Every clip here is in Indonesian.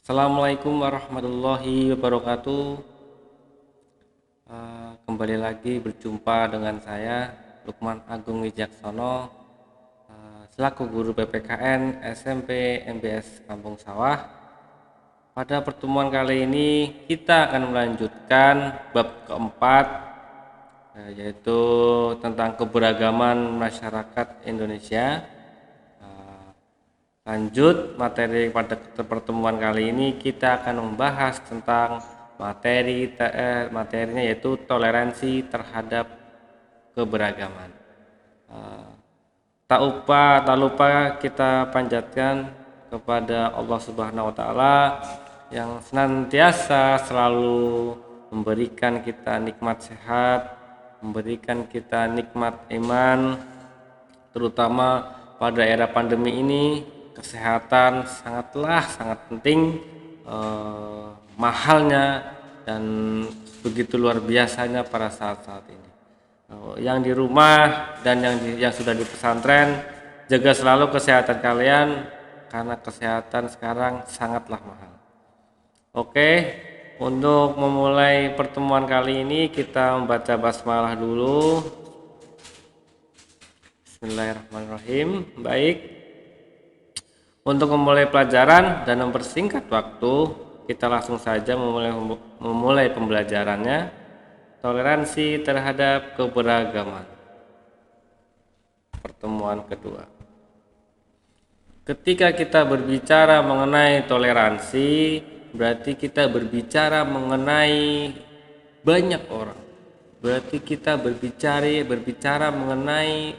Assalamualaikum warahmatullahi wabarakatuh. Kembali lagi berjumpa dengan saya Lukman Agung Wijaksono, selaku guru PPKN SMP MBS Kampung Sawah. Pada pertemuan kali ini kita akan melanjutkan bab keempat, yaitu tentang keberagaman masyarakat Indonesia. Lanjut materi pada pertemuan kali ini kita akan membahas tentang materinya yaitu toleransi terhadap keberagaman. Tak lupa kita panjatkan kepada Allah Subhanahu wa taala yang senantiasa selalu memberikan kita nikmat sehat, memberikan kita nikmat iman, terutama pada era pandemi ini. Kesehatan sangat penting, mahalnya dan begitu luar biasanya pada saat-saat ini. Yang di rumah dan yang sudah di pesantren, jaga selalu kesehatan kalian karena kesehatan sekarang sangatlah mahal. Oke, untuk memulai pertemuan kali ini kita membaca basmalah dulu. Bismillahirrahmanirrahim. Baik. Untuk memulai pelajaran dan mempersingkat waktu, kita langsung saja memulai pembelajarannya. Toleransi terhadap keberagaman. Pertemuan kedua. Ketika kita berbicara mengenai toleransi, berarti kita berbicara mengenai banyak orang. Berarti kita berbicara mengenai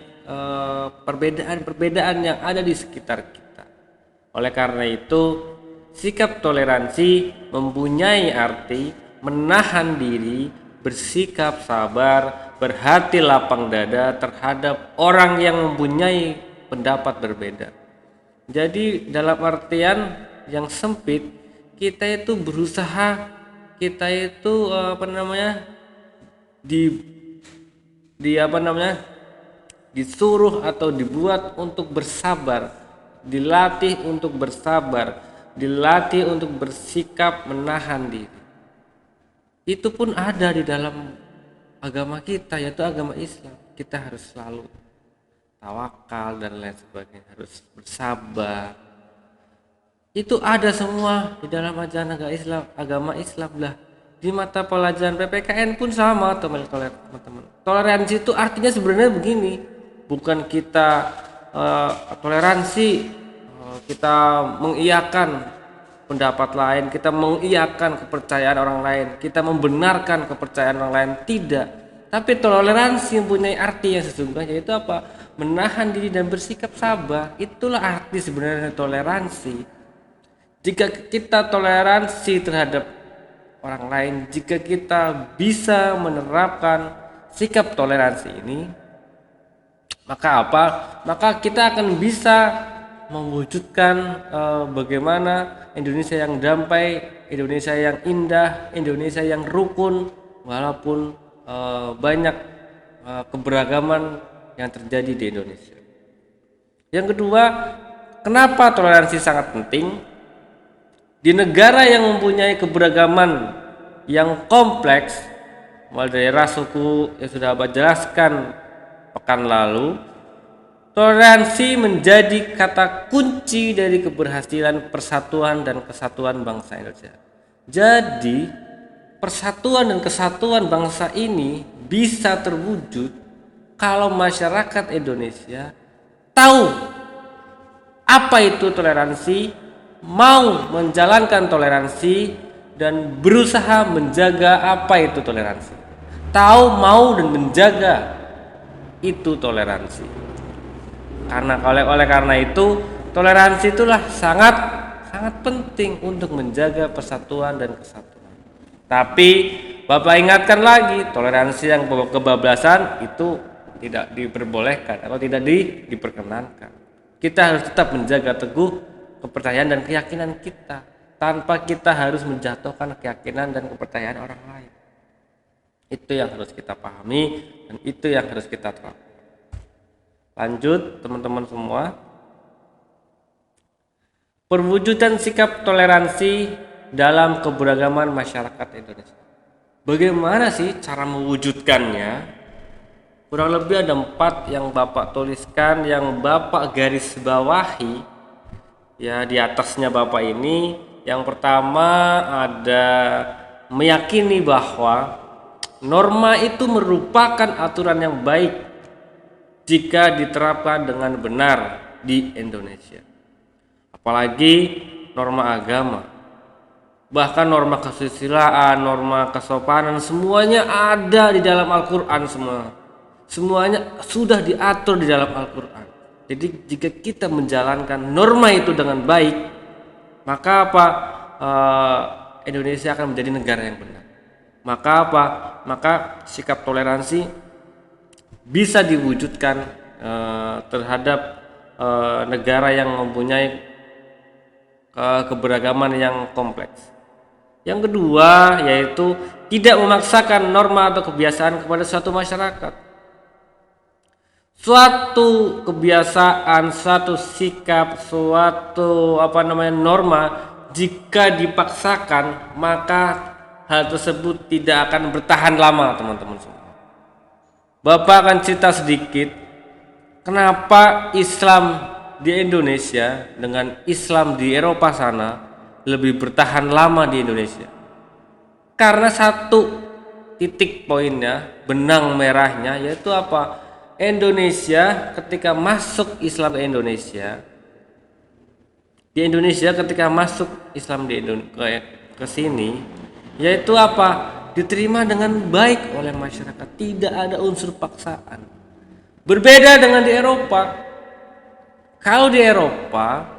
perbedaan-perbedaan yang ada di sekitar kita. Oleh karena itu, sikap toleransi mempunyai arti menahan diri, bersikap sabar, berhati lapang dada terhadap orang yang mempunyai pendapat berbeda. Jadi dalam artian yang sempit, kita itu berusaha, kita itu disuruh atau dibuat untuk bersabar, dilatih untuk bersabar, dilatih untuk bersikap menahan diri. Itu pun ada di dalam agama kita, yaitu agama Islam. Kita harus selalu tawakal dan lain sebagainya, harus bersabar. Itu ada semua di dalam ajaran agama Islam lah. Di mata pelajaran PPKN pun sama, teman-teman. Toleransi itu artinya sebenarnya begini, bukan kita toleransi, kita mengiyakan pendapat lain, kita mengiyakan kepercayaan orang lain, kita membenarkan kepercayaan orang lain, tidak. Tapi toleransi mempunyai arti yang sesungguhnya, yaitu apa? Menahan diri dan bersikap sabar. Itulah arti sebenarnya toleransi. Jika kita toleransi terhadap orang lain, jika kita bisa menerapkan sikap toleransi ini, maka kita akan bisa mewujudkan bagaimana Indonesia yang damai, Indonesia yang indah, Indonesia yang rukun, walaupun banyak keberagaman yang terjadi di Indonesia. Yang kedua, kenapa toleransi sangat penting? Di negara yang mempunyai keberagaman yang kompleks, mulai dari ras, suku yang sudah Abah jelaskan pekan lalu, toleransi menjadi kata kunci dari keberhasilan persatuan dan kesatuan bangsa Indonesia. Jadi, persatuan dan kesatuan bangsa ini bisa terwujud kalau masyarakat Indonesia tahu apa itu toleransi, mau menjalankan toleransi, dan berusaha menjaga apa itu toleransi. Tahu, mau, dan menjaga itu toleransi. Oleh karena itu, toleransi itulah sangat penting untuk menjaga persatuan dan kesatuan. Tapi Bapak ingatkan lagi, toleransi yang kebablasan itu tidak diperbolehkan atau tidak diperkenankan. Kita harus tetap menjaga teguh kepercayaan dan keyakinan kita, tanpa kita harus menjatuhkan keyakinan dan kepercayaan orang lain. Itu yang harus kita pahami dan itu yang harus kita terapkan. Lanjut teman-teman semua. perwujudan sikap toleransi dalam keberagaman masyarakat Indonesia. Bagaimana sih cara mewujudkannya? Kurang lebih ada 4 yang Bapak tuliskan, yang Bapak garis bawahi ya di atasnya Bapak ini. Yang pertama ada meyakini bahwa norma itu merupakan aturan yang baik jika diterapkan dengan benar di Indonesia. Apalagi norma agama, bahkan norma kesusilaan, norma kesopanan, semuanya ada di dalam Al-Quran semua. Semuanya sudah diatur di dalam Al-Quran. Jadi jika kita menjalankan norma itu dengan baik, maka apa? Indonesia akan menjadi negara yang benar. Maka apa? Maka sikap toleransi bisa diwujudkan terhadap negara yang mempunyai keberagaman yang kompleks. Yang kedua yaitu tidak memaksakan norma atau kebiasaan kepada suatu masyarakat. Suatu kebiasaan, suatu sikap, suatu norma jika dipaksakan maka hal tersebut tidak akan bertahan lama, teman-teman semua. Bapak akan cerita sedikit kenapa Islam di Indonesia dengan Islam di Eropa sana lebih bertahan lama di Indonesia. Karena satu titik poinnya, benang merahnya, yaitu apa? Indonesia ketika masuk Islam ke Indonesia ketika masuk Islam ke sini, yaitu apa? Diterima dengan baik oleh masyarakat, tidak ada unsur paksaan. Berbeda dengan di Eropa. Kalau di Eropa,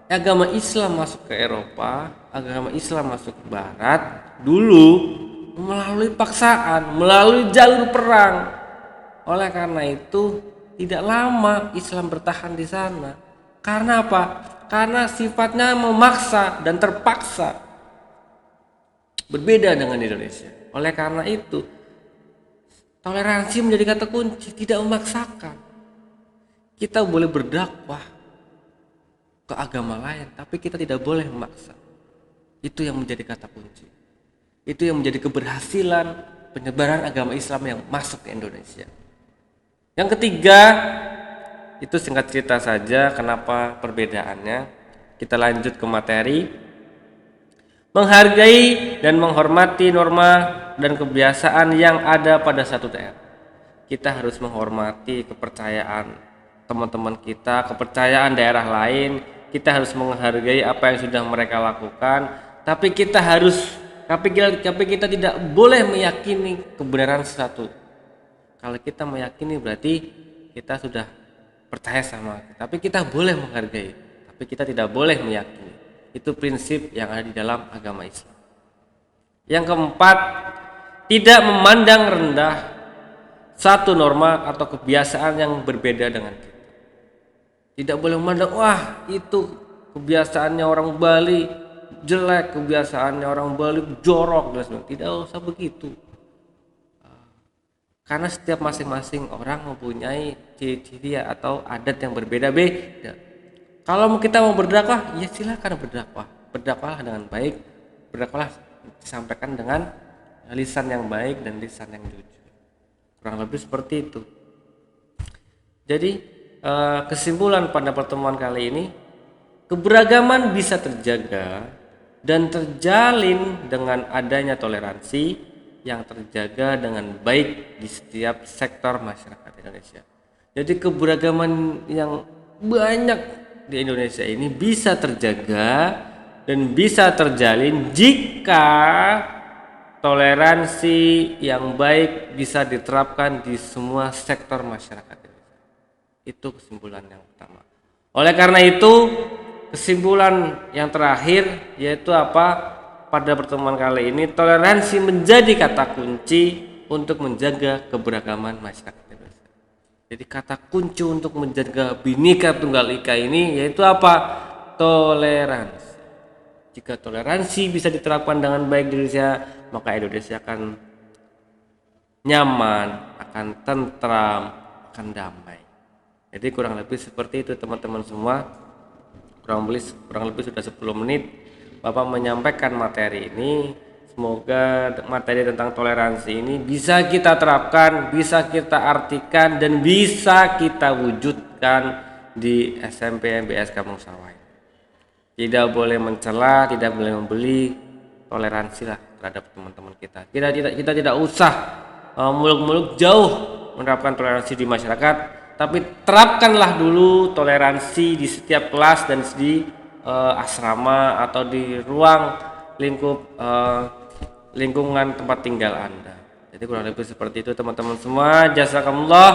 agama Islam masuk ke Eropa, agama Islam masuk ke Barat dulu melalui paksaan, melalui jalur perang. Oleh karena itu tidak lama Islam bertahan di sana. Karena apa? Karena sifatnya memaksa dan terpaksa. Berbeda dengan Indonesia. Oleh karena itu toleransi menjadi kata kunci, tidak memaksakan. Kita boleh berdakwah ke agama lain, tapi kita tidak boleh memaksa. Itu yang menjadi kata kunci. Itu yang menjadi keberhasilan penyebaran agama Islam yang masuk ke Indonesia. Yang ketiga, itu singkat cerita saja kenapa perbedaannya. Kita lanjut ke materi. Menghargai dan menghormati norma dan kebiasaan yang ada pada satu daerah. Kita harus menghormati kepercayaan teman-teman kita, kepercayaan daerah lain. Kita harus menghargai apa yang sudah mereka lakukan. Tapi kita tidak boleh meyakini kebenaran sesuatu. Kalau kita meyakini berarti kita sudah percaya sama. Tapi kita boleh menghargai, tapi kita tidak boleh meyakini. Itu prinsip yang ada di dalam agama Islam. Yang keempat, tidak memandang rendah satu norma atau kebiasaan yang berbeda dengan kita. Tidak boleh memandang, wah itu kebiasaannya orang Bali jelek, kebiasaannya orang Bali jorok. Tidak usah begitu. Karena setiap masing-masing orang mempunyai ciri-ciri atau adat yang berbeda-beda. Kalau kita mau berdakwah, ya silakan berdakwah. Berdakwahlah dengan baik, berdakwahlah disampaikan dengan lisan yang baik dan lisan yang jujur. Kurang lebih seperti itu. Jadi kesimpulan pada pertemuan kali ini, keberagaman bisa terjaga dan terjalin dengan adanya toleransi yang terjaga dengan baik di setiap sektor masyarakat Indonesia. Jadi keberagaman yang banyak di Indonesia ini bisa terjaga dan bisa terjalin jika toleransi yang baik bisa diterapkan di semua sektor masyarakat Indonesia. Itu kesimpulan yang pertama. Oleh karena itu, kesimpulan yang terakhir yaitu apa? Pada pertemuan kali ini, toleransi menjadi kata kunci untuk menjaga keberagaman masyarakat Indonesia. Jadi kata kunci untuk menjaga Bhinneka Tunggal Ika ini yaitu apa? Toleransi. Jika toleransi bisa diterapkan dengan baik di Indonesia, maka Indonesia akan nyaman, akan tentram, akan damai. Jadi kurang lebih seperti itu teman-teman semua. kurang lebih sudah 10 menit Bapak menyampaikan materi ini. Semoga materi tentang toleransi ini bisa kita terapkan, bisa kita artikan, dan bisa kita wujudkan di SMP MBS Kampung Sawai. Tidak boleh mencela, tidak boleh membeli, toleransi lah terhadap teman-teman kita. Kita tidak usah muluk-muluk jauh menerapkan toleransi di masyarakat, tapi terapkanlah dulu toleransi di setiap kelas dan di asrama atau di ruang lingkungan tempat tinggal Anda. Jadi kurang lebih seperti itu teman-teman semua. Jazakumullah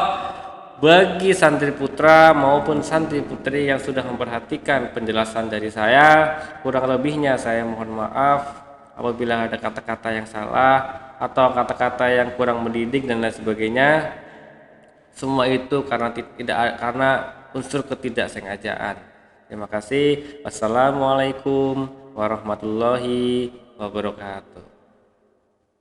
bagi santri putra maupun santri putri yang sudah memperhatikan penjelasan dari saya. Kurang lebihnya saya mohon maaf apabila ada kata-kata yang salah atau kata-kata yang kurang mendidik dan lain sebagainya. Semua itu karena unsur ketidaksengajaan. Terima kasih. Wassalamualaikum warahmatullahi wabarakatuh.